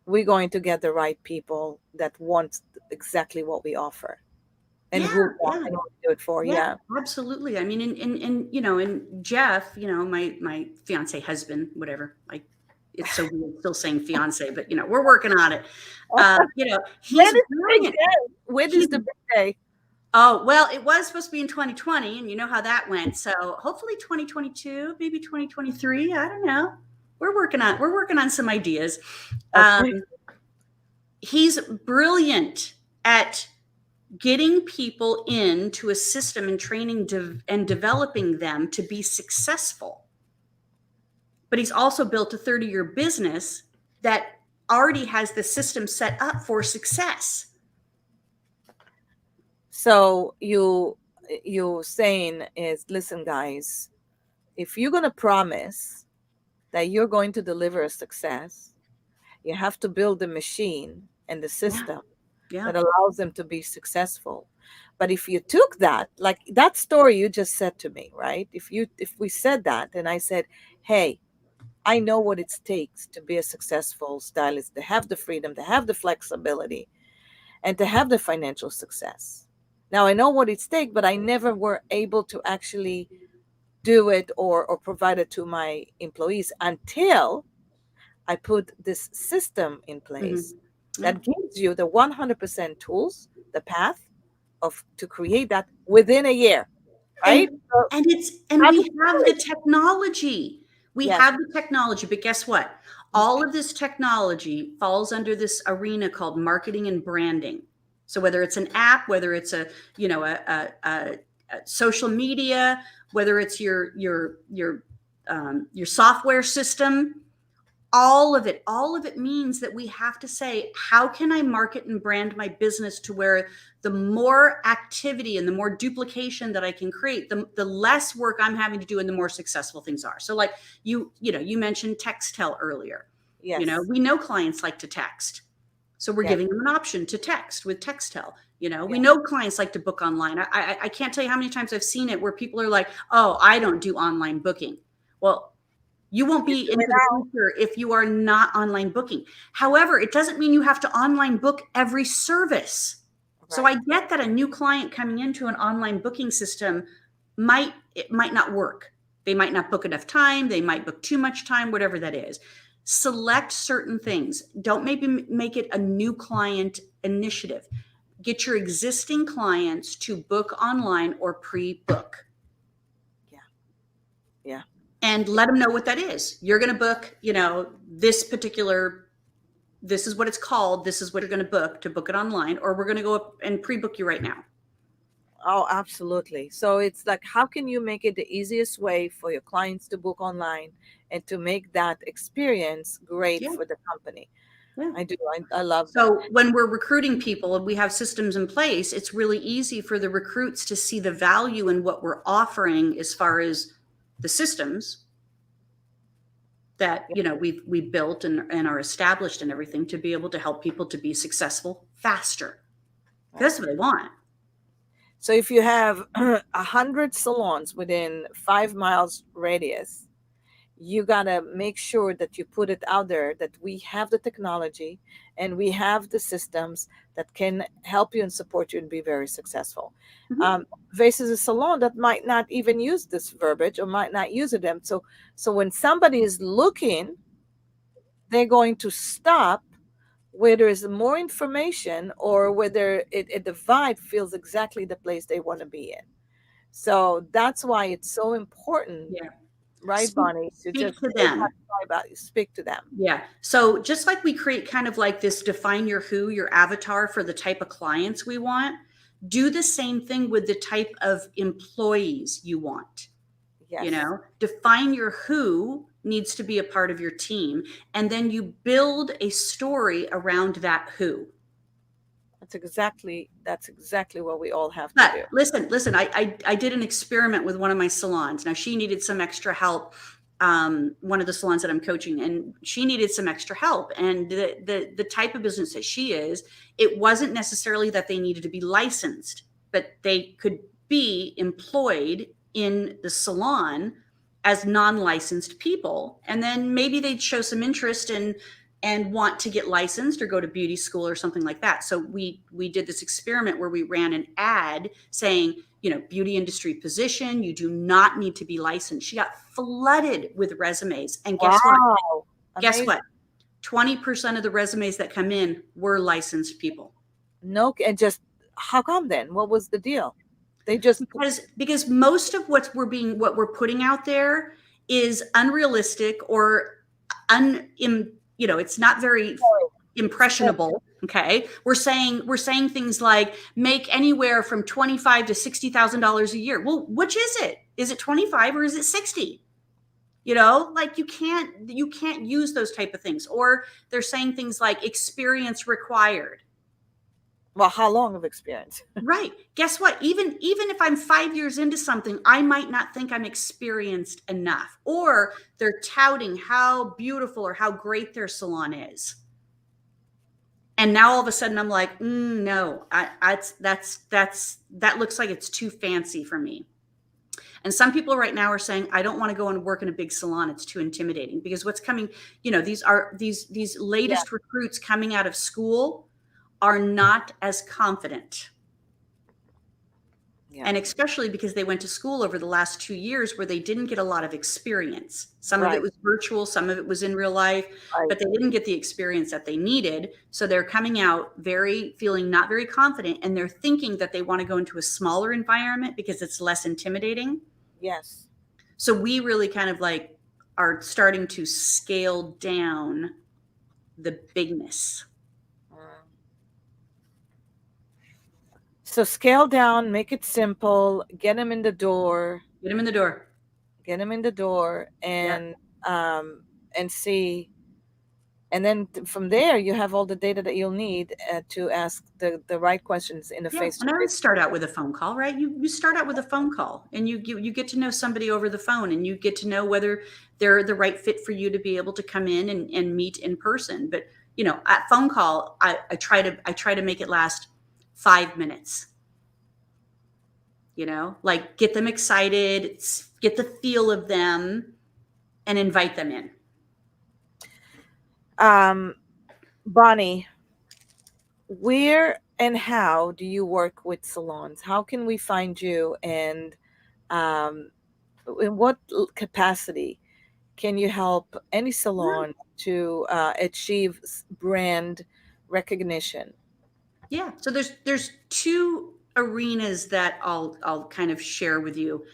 we're going to get the right people that want exactly what we offer and Yeah, who want yeah. and what we do it for. Yeah, Yeah. absolutely. I mean, and Jeff, my fiance, husband, whatever. It's so weird still saying fiance, but we're working on it. He's When is the big brilliant. day? When He, is the big day? oh well, it was supposed to be in 2020, and you know how that went. So hopefully 2022, maybe 2023. I don't know. We're working on some ideas. Okay. He's brilliant at getting people into a system and training and developing them to be successful. But he's also built a 30-year business that already has the system set up for success. So you saying is, listen, guys, if you're gonna promise that you're going to deliver a success, you have to build the machine and the system Yeah. that allows them to be successful. But if you took that, like that story you just said to me, right? If we said that and I said, hey, I know what it takes to be a successful stylist, to have the freedom, to have the flexibility, and to have the financial success. Now I know what it takes, but I never were able to actually do it or provide it to my employees until I put this system in place Yeah. that gives you the 100% tools, the path of to create that within a year, right? And So and how to we do have the it. technology. We Yes. have the technology, but guess what? All of this technology falls under this arena called marketing and branding. So whether it's an app, whether it's a social media, whether it's your software system, all of it means that we have to say, how can I market and brand my business to where the more activity and the more duplication that I can create, the less work I'm having to do and the more successful things are. So like you mentioned Textel earlier. Yes. We know clients like to text. So we're Yes. giving them an option to text with Textel. We Yeah. know clients like to book online. I can't tell you how many times I've seen it where people are like, oh, I don't do online booking. Well, you won't You be do into it the out. future if you are not online booking. However, it doesn't mean you have to online book every service. So I Right. get that a new client coming into an online booking system it might not work. They might not book enough time, they might book too much time, whatever that is. Select certain things. Don't maybe make it a new client initiative. Get your existing clients to book online or pre-book Yeah. Yeah. and let them know what that is. You're going to book, this particular, this is what it's called. This is what you're going to book it online, or we're going to go up and pre-book you right now. Oh, absolutely. So it's like, how can you make it the easiest way for your clients to book online and to make that experience great Yeah. for the company? Yeah. I do. I love that. So when we're recruiting people and we have systems in place, it's really easy for the recruits to see the value in what we're offering as far as the systems that, Yeah. we've built and are established and everything to be able to help people to be successful faster. Right. That's what they want. So if you have 100 salons within 5 miles radius, you gotta make sure that you put it out there that we have the technology and we have the systems that can help you and support you and be very successful. Mhm. Um, versus a salon that might not even use this verbiage or might not use it. Them. So when somebody is looking, they're going to stop where there is more information or whether the vibe feels exactly the place they want to be in. So that's why it's so important, Yeah. right, Speak Bonnie, to speak just to know how them. to vibe out, speak to them. Yeah. So just like we create kind of like this define your who, your avatar for the type of clients we want, do the same thing with the type of employees you want. Yes, Define your who needs to be a part of your team, and then you build a story around that who. that's exactly what we all have to But do. listen, I did an experiment with one of my salons. Now she needed some extra help. One of the salons that I'm coaching, and she needed some extra help. And the type of business that she is, it wasn't necessarily that they needed to be licensed, but they could be employed in the salon as non-licensed people. And then maybe they'd show some interest in and want to get licensed or go to beauty school or something like that. So we did this experiment where we ran an ad saying, beauty industry position, you do not need to be licensed. She got flooded with resumes. And guess what? Wow, Guess amazing. what? 20% of the resumes that come in were licensed people. No, and just how come then? What was the deal? They just Because most of what we're putting out there is unrealistic or it's not very impressionable. Okay, we're saying things like make anywhere from 25 to $60,000 a year. Well, which is it? Is it 25 or is it 60? Like you can't use those type of things. Or they're saying things like experience required. well, how long of experience? Right. Guess what? Even if I'm 5 years into something, I might not think I'm experienced enough. Or they're touting how beautiful or how great their salon is. And now all of a sudden I'm like, no, that looks like it's too fancy for me. And some people right now are saying, I don't want to go and work in a big salon. It's too intimidating. Because what's coming, these Yeah, latest recruits coming out of school are not as confident. yeah, And especially because they went to school over the last 2 years where they didn't get a lot of experience. Some of it right, was virtual, some of it was in real life, right. but they didn't get the experience that they needed. So they're coming out feeling not very confident, and they're thinking that they want to go into a smaller environment because it's less intimidating. Yes. So we really kind of like are starting to scale down the bigness. Mm. So scale down, make it simple, get them in the door, Get them in the door. get them in the door, Yep. um, and see. And then from there, you have all the data that you'll need to ask the right questions in a Yeah, face to and I would face. start out with a phone call, right? You start out with a phone call, and you get to know somebody over the phone, and you get to know whether they're the right fit for you to be able to come in and meet in person. But at phone call, I try to make it last 5 minutes. Like get them excited, get the feel of them, and invite them in. Um, Bonnie, where and how do you work with salons? How can we find you, and um, in what capacity can you help any salon to achieve brand recognition? Yeah. So there's two arenas that I'll kind of share with you.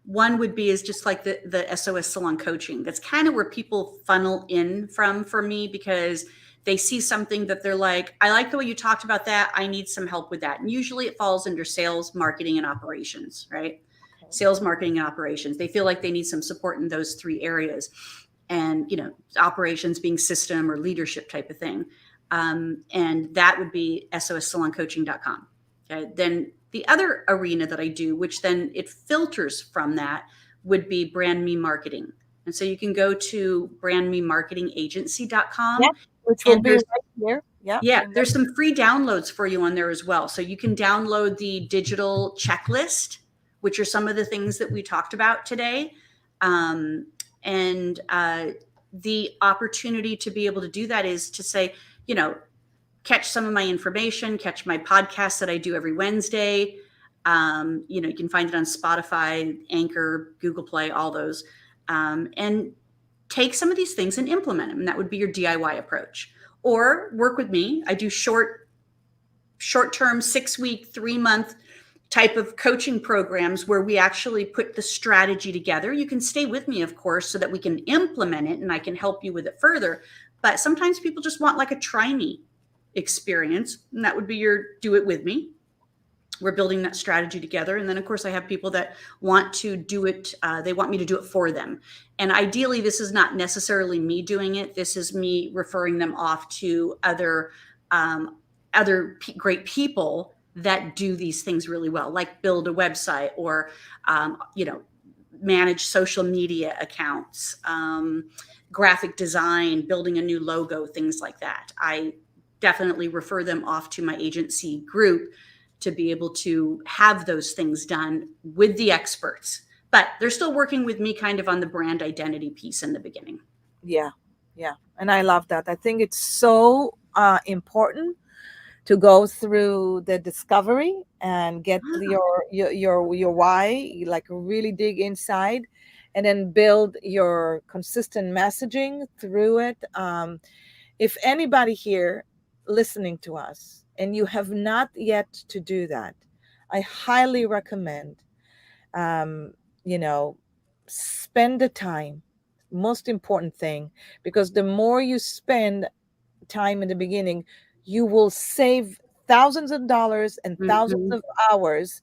One would be is just like the SOS salon coaching. That's kind of where people funnel in from for me because they see something that they're like, I like the way you talked about that. I need some help with that. And usually it falls under sales, marketing, and operations, right? Okay. Sales, marketing, and operations. They feel like they need some support in those three areas. And, operations being system or leadership type of thing. And that would be sossaloncoaching.com. Okay. Then the other arena that I do, which then it filters from that, would be brand me marketing. And so you can go to Yeah, brandmemarketingagency.com, which will and be right here. Yeah, yeah, in there's some free downloads for you on there as well. So you can download the digital checklist, which are some of the things that we talked about today. Um, and the opportunity to be able to do that is to say, you know, catch some of my information, catch my podcast that I do every Wednesday. You can find it on Spotify, Anchor, Google Play, all those. And take some of these things and implement them. And that would be your DIY approach. Or work with me. I do short-term, 6-week, 3-month type of coaching programs where we actually put the strategy together. You can stay with me, of course, so that we can implement it and I can help you with it further. But sometimes people just want like a try me experience, and that would be your do it with me. We're building that strategy together. And then, of course, I have people that want to do it. They want me to do it for them. And ideally, this is not necessarily me doing it. This is me referring them off to um, other great people that do these things really well, like build a website or, manage social media accounts, graphic design, building a new logo, things like that. I definitely refer them off to my agency group to be able to have those things done with the experts. But they're still working with me kind of on the brand identity piece in the beginning. yeah, yeah, and I love that. I think it's so important to go through the discovery and get your why, like really dig inside, and then build your consistent messaging through it. If anybody here listening to us and you have not yet to do that, I highly recommend, um, you know, spend the time. Most important thing, because the more you spend time in the beginning, you will save thousands of dollars and thousands Mm-hmm. of hours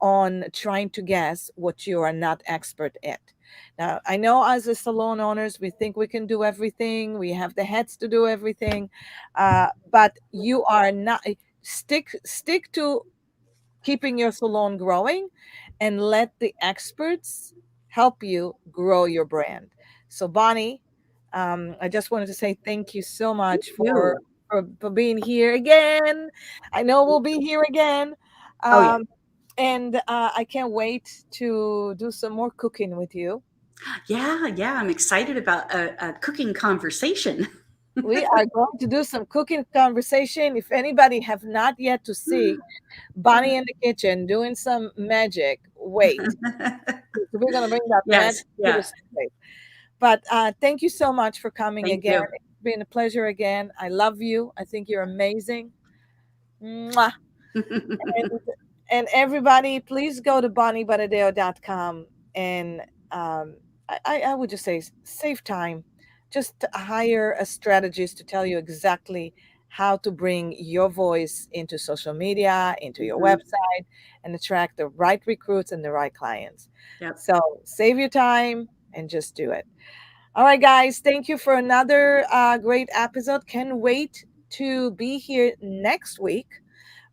on trying to guess what you are not expert at. Now, I know as a salon owners, we think we can do everything. We have the heads to do everything, but you are not. Stick to keeping your salon growing and let the experts help you grow your brand. So, Bonnie, I just wanted to say thank you so Thank much you. for being here again. I know we'll be here again. Oh, yeah. Um, and I can't wait to do some more cooking with you. Yeah. Yeah. I'm excited about a cooking conversation. We are going to do some cooking conversation. If anybody have not yet to see Bonnie in the kitchen doing some magic, wait. We're going to bring that magic Yes. to the Yeah. stage. But thank you so much for coming Thank again. you. It's been a pleasure again. I love you. I think you're amazing. Mwah. And, and everybody, please go to bonniebonadeo.com and I would just say save time. Just to hire a strategist to tell you exactly how to bring your voice into social media, into your Mhm. website, and attract the right recruits and the right clients. Yep. So save your time and just do it. All right, guys, thank you for another great episode. Can't wait to be here next week.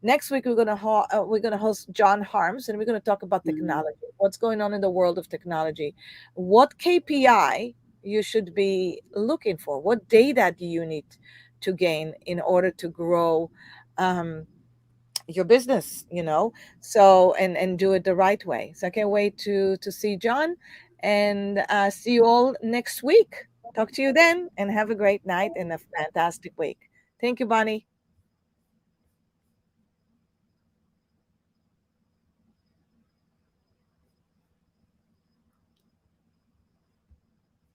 Next week we're gonna host John Harms, and we're gonna talk about Mhm. technology. What's going on in the world of technology? What KPI you should be looking for? What data do you need to gain in order to grow um, your business? So and do it the right way. So I can't wait to see John, and see you all next week. Talk to you then, and have a great night and a fantastic week. Thank you, Bonnie.